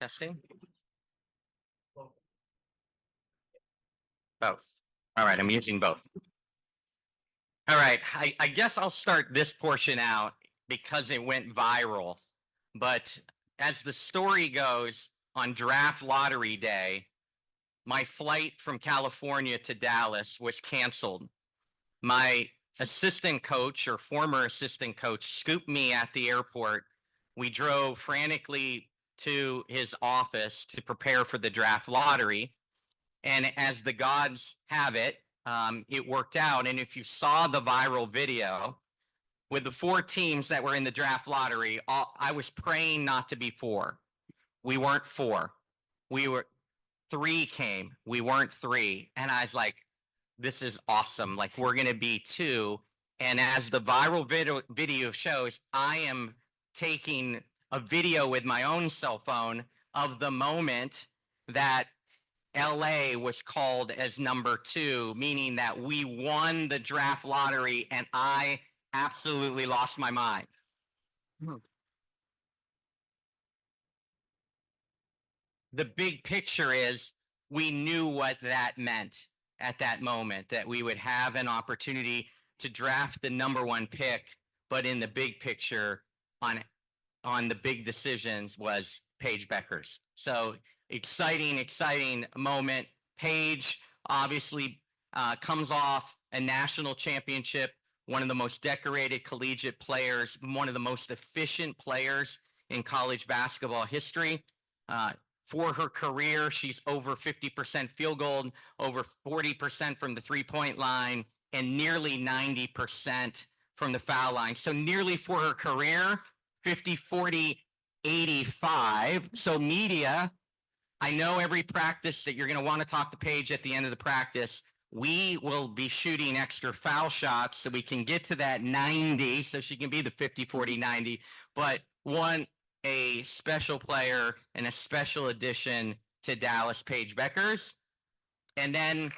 Testing? Both. All right, I'm using both. All right, I guess I'll start this portion out because it went viral. But as the story goes, on draft lottery day, my flight from California to Dallas was canceled. My assistant coach or former assistant coach scooped me at the airport. We drove frantically to his office to prepare for the draft lottery. And as the gods have it, it worked out. And if you saw the viral video with the four teams that were in the draft lottery, I was praying not to be four. We weren't four. We were three came. We weren't three. And I was like, this is awesome. Like, we're going to be two. And as the viral video shows, I am taking a video with my own cell phone of the moment that LA was called as number two, meaning that we won the draft lottery, and I absolutely lost my mind. The big picture is we knew what that meant at that moment, that we would have an opportunity to draft the number one pick, but in the big picture on the big decisions was Paige Bueckers. So exciting moment. Paige obviously comes off a national championship, one of the most decorated collegiate players, one of the most efficient players in college basketball history. For her career, she's over 50% field goal, over 40% from the three-point line, and nearly 90% from the foul line. So nearly for her career, 50, 40, 85. So media, I know every practice that you're going to want to talk to Paige at the end of the practice. We will be shooting extra foul shots so we can get to that 90, so she can be the 50, 40, 90. But a special player and a special addition to Dallas, Paige Bueckers. And then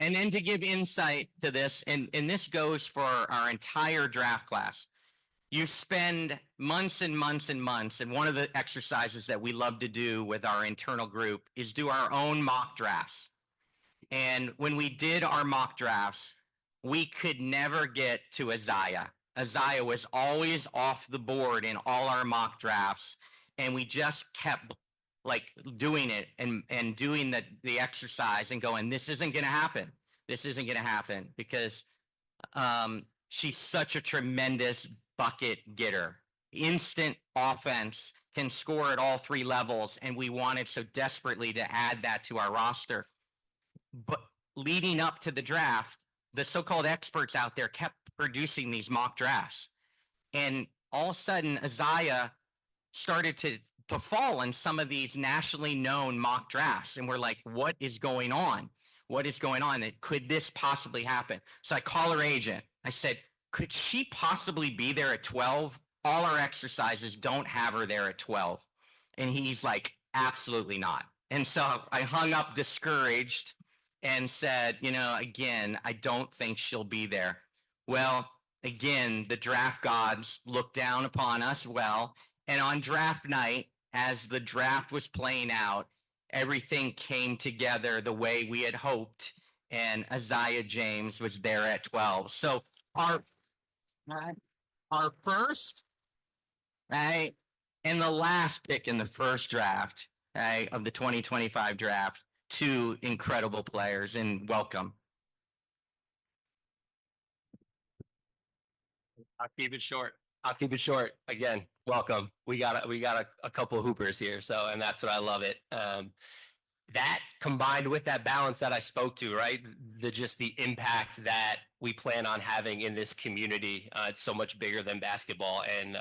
to give insight to this, and this goes for our entire draft class. You spend months and months and months, and one of the exercises that we love to do with our internal group is do our own mock drafts. And when we did our mock drafts, we could never get to Aziaha. Aziaha was always off the board in all our mock drafts, and we just kept like doing it and doing the exercise and going, this isn't going to happen. This isn't going to happen because she's such a tremendous bucket getter. Instant offense, can score at all three levels, and we wanted so desperately to add that to our roster. But leading up to the draft, the so-called experts out there kept producing these mock drafts. And all of a sudden, Aziaha started to fall in some of these nationally known mock drafts. And we're like, what is going on? What is going on? Could this possibly happen? So I call her agent. I said, could she possibly be there at 12? All our exercises don't have her there at 12. And he's like, absolutely not. And so I hung up discouraged and said, again, I don't think she'll be there. Well, again, the draft gods looked down upon us well. And on draft night, as the draft was playing out, everything came together the way we had hoped. And Aziaha James was there at 12. So our first, right, and the last pick in the first draft, right, of the 2025 draft, two incredible players, and welcome. I'll keep it short. Again, welcome. We got a couple of hoopers here, and that's what I love it. That combined with that balance that I spoke to, right? The impact that we plan on having in this community. It's so much bigger than basketball, and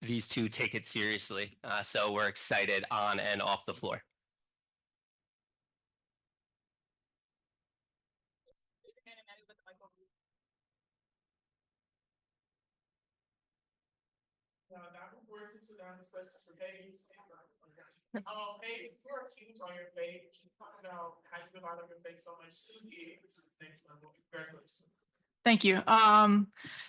these two take it seriously. So we're excited on and off the floor. Now, before we sit down, this question for Paige. Hey, for our teams on your page, you talk about how you feel out of your face so much to get to the next level. Congratulations. Thank you.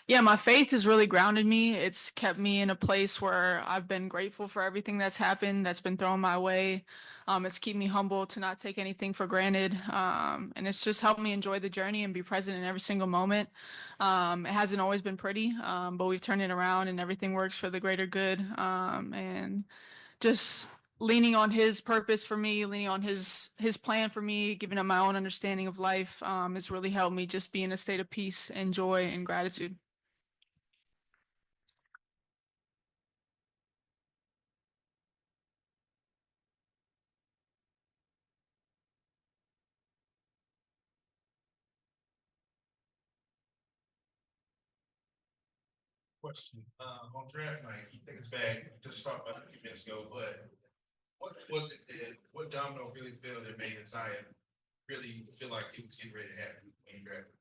Yeah, my faith has really grounded me. It's kept me in a place where I've been grateful for everything that's happened, that's been thrown my way. It's kept me humble to not take anything for granted. And it's just helped me enjoy the journey and be present in every single moment. It hasn't always been pretty, but we've turned it around and everything works for the greater good. And just leaning on his purpose for me, leaning on his plan for me, giving him my own understanding of life, has really helped me just be in a state of peace and joy and gratitude. Question, on draft night, you take us back, just talked about it a few minutes ago, but what was it that, what domino really fell that made Zion really feel like it was getting ready to happen when you drafted?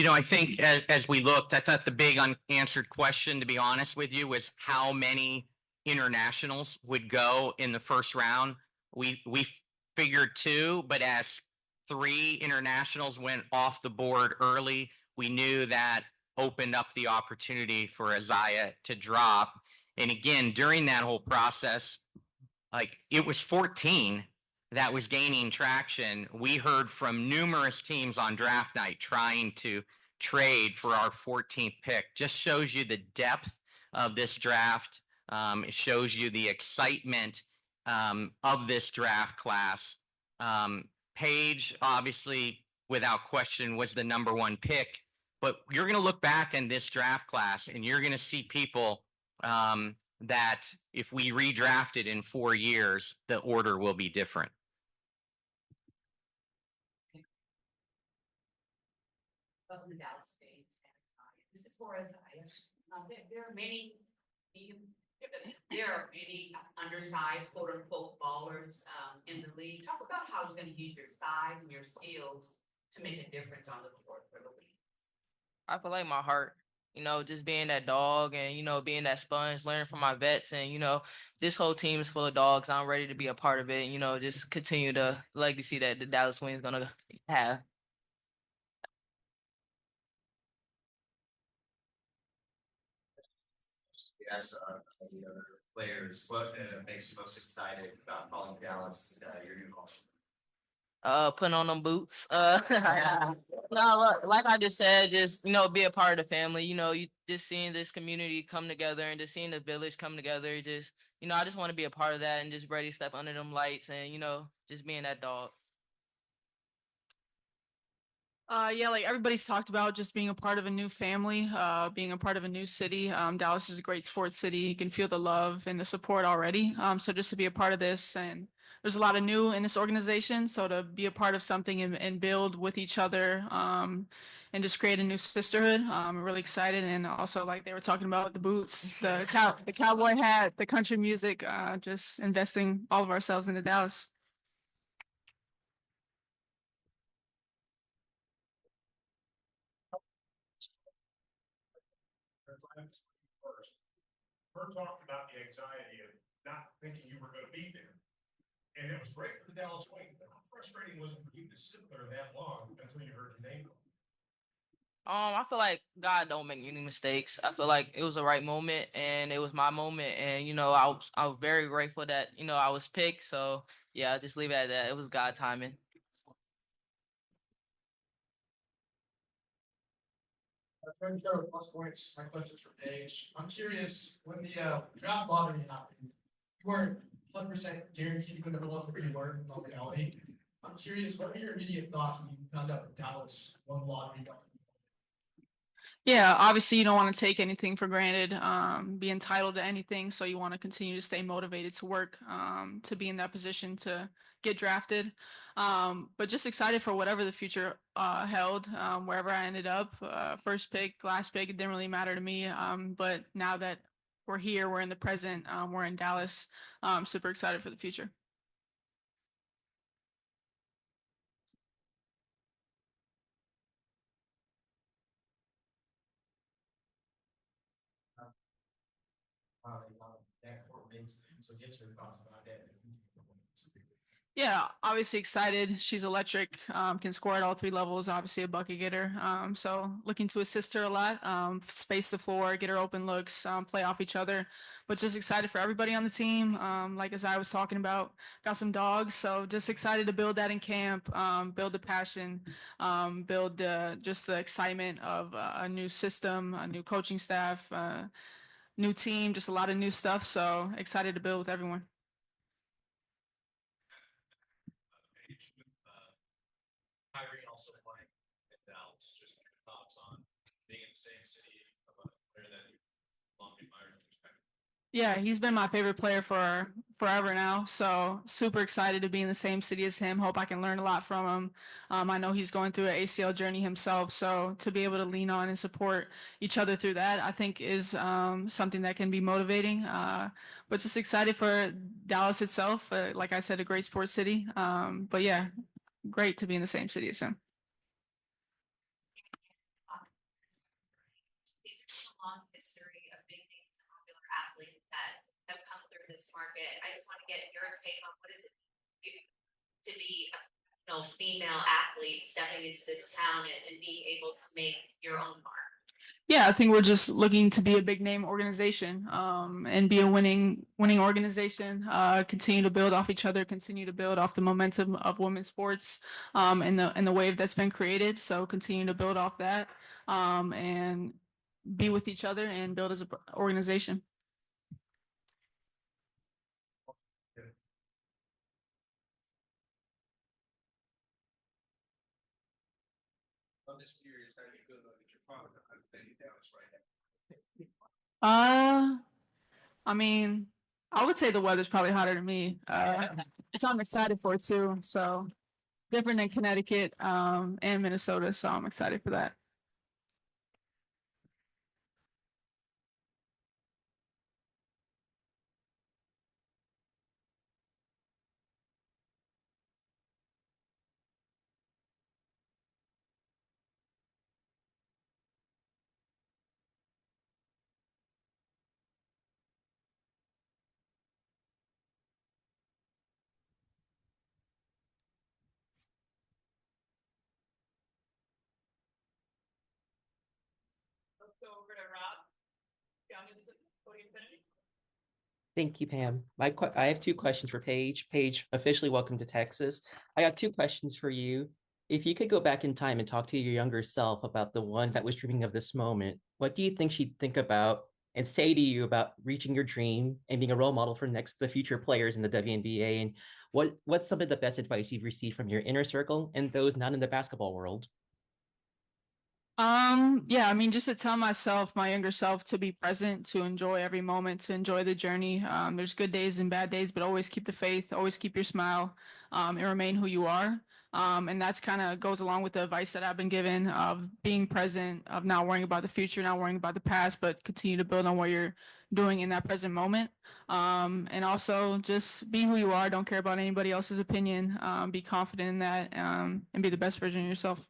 I think as we looked, I thought the big unanswered question, to be honest with you, was how many internationals would go in the first round. We figured two, but as three internationals went off the board early, we knew that opened up the opportunity for Aziaha to drop. And again, during that whole process, like it was 14 that was gaining traction. We heard from numerous teams on draft night trying to trade for our 14th pick. Just shows you the depth of this draft. It shows you the excitement of this draft class. Paige, obviously, without question, was the number one pick. But you're going to look back in this draft class and you're going to see people that if we redrafted in 4 years, the order will be different. Welcome to Dallas State. This is for Aziaha. There are many, there are many undersized quote unquote ballers in the league. Talk about how you're going to use your size and your skills to make a difference on the court for the league. I feel like my heart, just being that dog and, being that sponge, learning from my vets. And, this whole team is full of dogs. I'm ready to be a part of it, just continue the legacy that the Dallas Wings going to have. Yes, the other players, what makes you most excited about calling Dallas your new home? Putting on them boots. No, like I just said, just be a part of the family. You just seeing this community come together and just seeing the village come together. Just I just want to be a part of that and just ready to step under them lights and just being that dog. Yeah, like everybody's talked about just being a part of a new family, being a part of a new city. Dallas is a great sports city. You can feel the love and the support already. So just to be a part of this, and there's a lot of new in this organization. So to be a part of something and build with each other, and just create a new sisterhood. I'm really excited. And also like they were talking about the boots, the cowboy hat, the country music, just investing all of ourselves into Dallas. First, we're talking about the anxiety of not thinking you were going to be there. And it was great for the Dallas Wings, but how frustrating was it for you to sit there that long until you heard your name? I feel like God don't make any mistakes. I feel like it was the right moment and it was my moment. And, I was very grateful that, I was picked. So yeah, I'll just leave it at that. It was God timing. Trying to cover plus points. My question's for Paige. I'm curious, when the draft lottery happened, you weren't 100% guaranteed when the where you were in reality. I'm curious, what were your immediate thoughts when you found out that Dallas won the lottery? Yeah, obviously you don't want to take anything for granted, be entitled to anything. So you want to continue to stay motivated to work, to be in that position to get drafted. But just excited for whatever the future held, wherever I ended up, first pick, last pick, it didn't really matter to me. But now that we're here, we're in the present, we're in Dallas, super excited for the future. That court surroundings. So get your thoughts about that. Yeah, obviously excited. She's electric, can score at all three levels, obviously a bucket getter. So looking to assist her a lot, space the floor, get her open looks, play off each other. But just excited for everybody on the team. Like as I was talking about, got some dogs, so just excited to build that in camp, build the passion, build just the excitement of a new system, a new coaching staff, new team, just a lot of new stuff. So excited to build with everyone. Kyrie also playing in Dallas. Just your thoughts on being in the same city of a player that you long admired and respected. Yeah, he's been my favorite player for forever now. So super excited to be in the same city as him. Hope I can learn a lot from him. I know he's going through an ACL journey himself. So to be able to lean on and support each other through that, I think is something that can be motivating. But just excited for Dallas itself. Like I said, a great sports city. But yeah, great to be in the same city as him. It's a long history of big names and popular athletes that have come through this market. I just want to get your take on what is it to be a female athlete stepping into this town and being able to make your own mark. Yeah, I think we're just looking to be a big name organization, and be a winning organization. Continue to build off each other, continue to build off the momentum of women's sports, and the wave that's been created. So continue to build off that, and be with each other and build as an organization. I'm just curious how you feel about your father in Dallas right now. I mean, I would say the weather's probably hotter than me, which I'm excited for too. So different than Connecticut, and Minnesota. So I'm excited for that. Let's go over to Rob. Down into the podium finish. Thank you, Pam. I have two questions for Paige. Paige, officially welcome to Texas. I got two questions for you. If you could go back in time and talk to your younger self about the one that was dreaming of this moment, what do you think she'd think about and say to you about reaching your dream and being a role model for the future players in the WNBA? And what's some of the best advice you've received from your inner circle and those not in the basketball world? Yeah, I mean, just to tell myself, my younger self, to be present, to enjoy every moment, to enjoy the journey. There's good days and bad days, but always keep the faith, always keep your smile, and remain who you are. And that's kind of goes along with the advice that I've been given of being present, of not worrying about the future, not worrying about the past, but continue to build on what you're doing in that present moment. And also just be who you are. Don't care about anybody else's opinion. Be confident in that, and be the best version of yourself.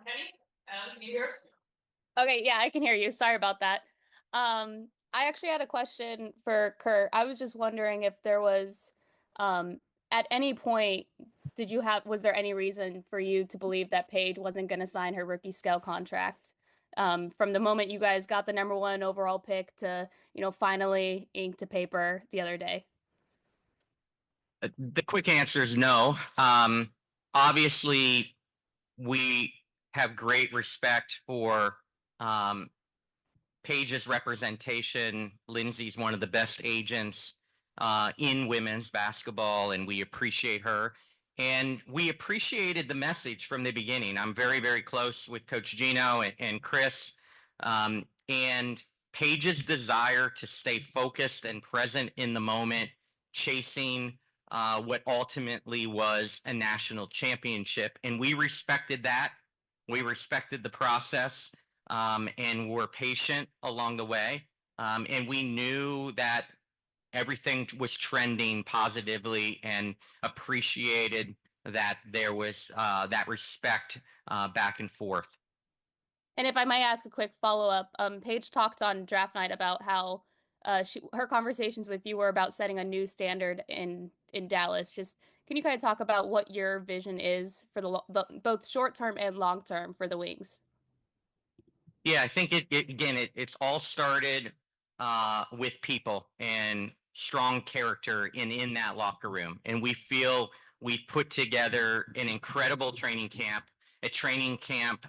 Kenny, can you hear us? Okay, yeah, I can hear you. Sorry about that. I actually had a question for Kurt. I was just wondering if there was, at any point, was there any reason for you to believe that Paige wasn't going to sign her rookie scale contract? From the moment you guys got the #1 overall pick to, finally ink to paper the other day. The quick answer is no. Obviously, we have great respect for Paige's representation. Lindsay's one of the best agents in women's basketball, and we appreciate her. And we appreciated the message from the beginning. I'm very, very close with Coach Gino and Chris. And Paige's desire to stay focused and present in the moment, chasing what ultimately was a national championship. And we respected that. We respected the process, and were patient along the way. And we knew that everything was trending positively and appreciated that there was that respect back and forth. And if I might ask a quick follow-up, Paige talked on draft night about how her conversations with you were about setting a new standard in Dallas. Just can you kind of talk about what your vision is for the both short term and long term for the Wings? Yeah, I think it's all started with people and strong character in that locker room. And we feel we've put together an incredible training camp.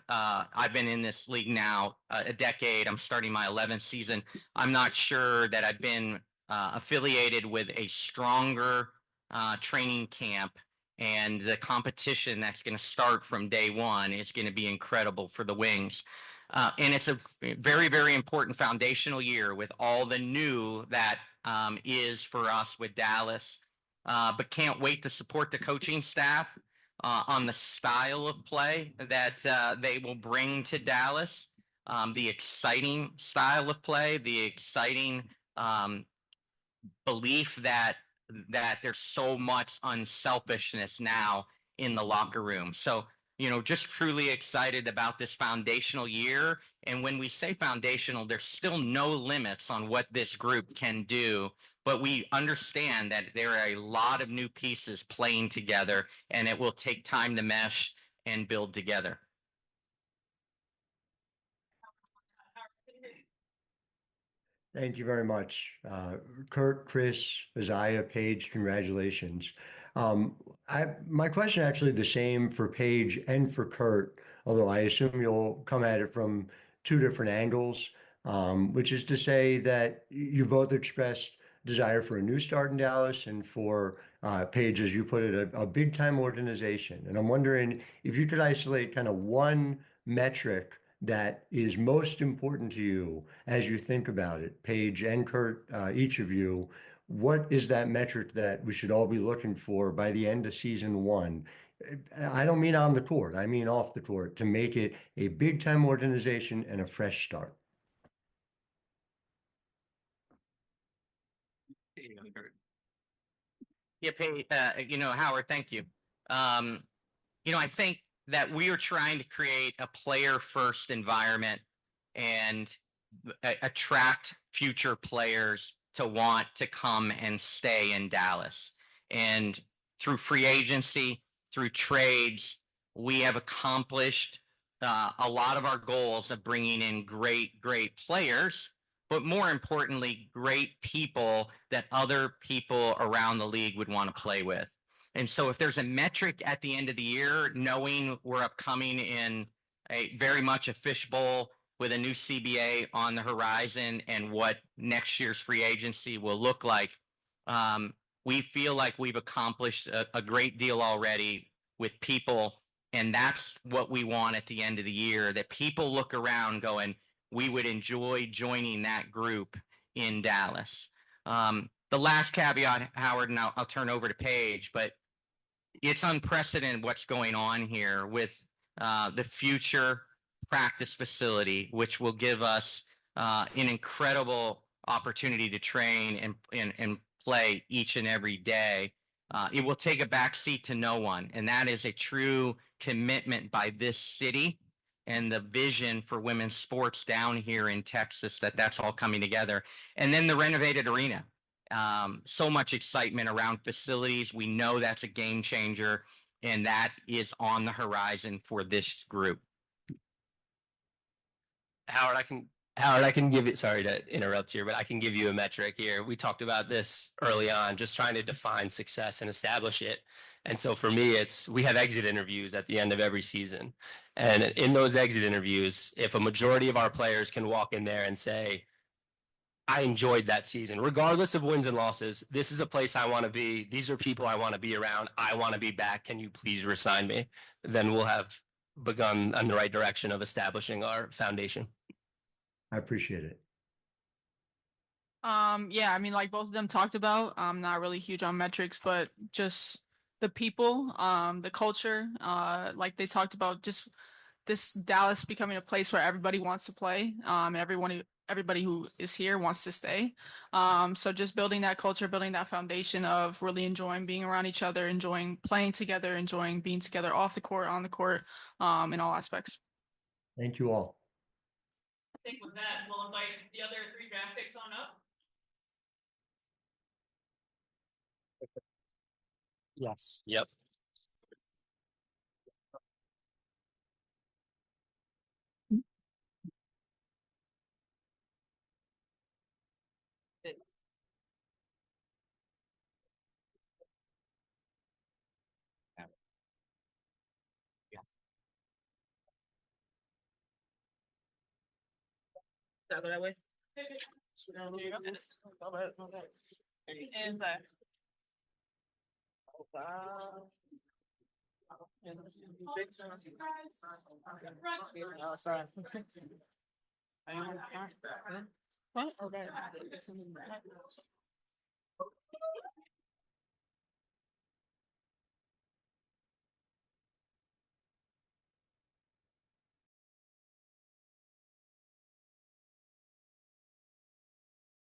I've been in this league now a decade. I'm starting my 11th season. I'm not sure that I've been affiliated with a stronger training camp. And the competition that's going to start from day one is going to be incredible for the Wings. And it's a very, very important foundational year with all the new that is for us with Dallas. But can't wait to support the coaching staff on the style of play that they will bring to Dallas. The exciting style of play, the exciting belief that there's so much unselfishness now in the locker room. So, just truly excited about this foundational year. And when we say foundational, there's still no limits on what this group can do. But we understand that there are a lot of new pieces playing together, and it will take time to mesh and build together. Thank you very much. Kurt, Chris, Aziaha, Paige, congratulations. My question actually the same for Paige and for Kurt, although I assume you'll come at it from two different angles, which is to say that you both expressed desire for a new start in Dallas and for Paige, as you put it, a big time organization. And I'm wondering if you could isolate kind of one metric that is most important to you as you think about it, Paige and Kurt, each of you, what is that metric that we should all be looking for by the end of season one? I don't mean on the court, I mean off the court, to make it a big time organization and a fresh start. Yeah, Paige, Howard, thank you. I think that we are trying to create a player first environment and attract future players to want to come and stay in Dallas. And through free agency, through trades, we have accomplished a lot of our goals of bringing in great players, but more importantly, great people that other people around the league would want to play with. And so if there's a metric at the end of the year, knowing we're upcoming in a very much a fishbowl with a new CBA on the horizon and what next year's free agency will look like, we feel like we've accomplished a great deal already with people. And that's what we want at the end of the year, that people look around going, we would enjoy joining that group in Dallas. The last caveat, Howard, and I'll turn over to Paige, but it's unprecedented what's going on here with the future practice facility, which will give us an incredible opportunity to train and play each and every day. It will take a backseat to no one, and that is a true commitment by this city and the vision for women's sports down here in Texas, that's all coming together. And then the renovated arena. So much excitement around facilities. We know that's a game changer, and that is on the horizon for this group. Howard, I can give you, sorry to interrupt here, but I can give you a metric here. We talked about this early on, just trying to define success and establish it. And so for me, we have exit interviews at the end of every season. And in those exit interviews, if a majority of our players can walk in there and say, I enjoyed that season, regardless of wins and losses, this is a place I want to be. These are people I want to be around. I want to be back. Can you please resign me? Then we'll have begun in the right direction of establishing our foundation. I appreciate it. Yeah, I mean, like both of them talked about, I'm not really huge on metrics, but just the people, the culture, like they talked about just this Dallas becoming a place where everybody wants to play, and everybody who is here wants to stay. So just building that culture, building that foundation of really enjoying being around each other, enjoying playing together, enjoying being together off the court, on the court, in all aspects. Thank you all. I think with that, we'll invite the other 3 draft picks on up. Yes. Yep. That go that way? And outside. What? Okay.